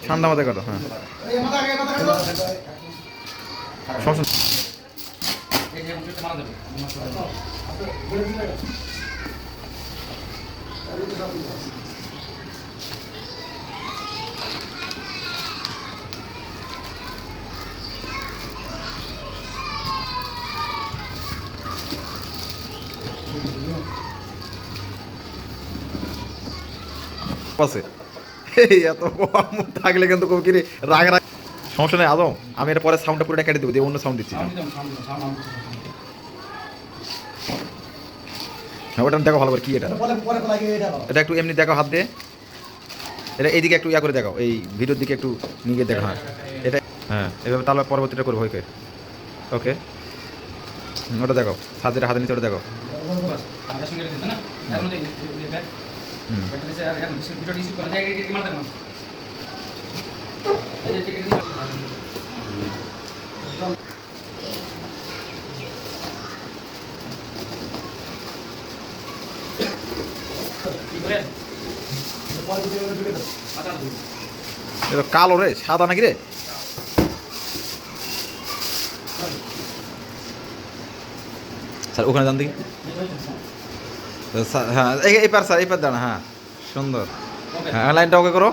ঠান্ডা মাথায় করো, হ্যাঁ সমস্যা নেই। আছে এই এত থাকলে কিন্তু কি রে রাগ রাগ সমস্যা নেই আদম, আমি এটা পরে সাউন্ডটা পুরোটা কেটে দেবো, দিয়ে অন্য সাউন্ড দিচ্ছি। হ্যাঁ ওটা দেখো ভালো করে কি এটা, এটা একটু এমনি দেখো হাত দিয়ে, এটা এইদিকে একটু ইয়া করে দেখাও, এই ভিডিওর দিকে একটু নিয়ে গিয়ে দেখো। হ্যাঁ এটা, হ্যাঁ এভাবে তাহলে পরবর্তীটা করবো। ওকে ওকে ওটা দেখো, সাজের হাতে নিচে ওটা দেখো। এটা কালো রে, সাদা নাকি রে? স্যার ওখানে যান দেখি। হ্যাঁ এই পার স্যার, এই পার দাঁড়া, হ্যাঁ সুন্দর, হ্যাঁ লাইনটা ওকে করো।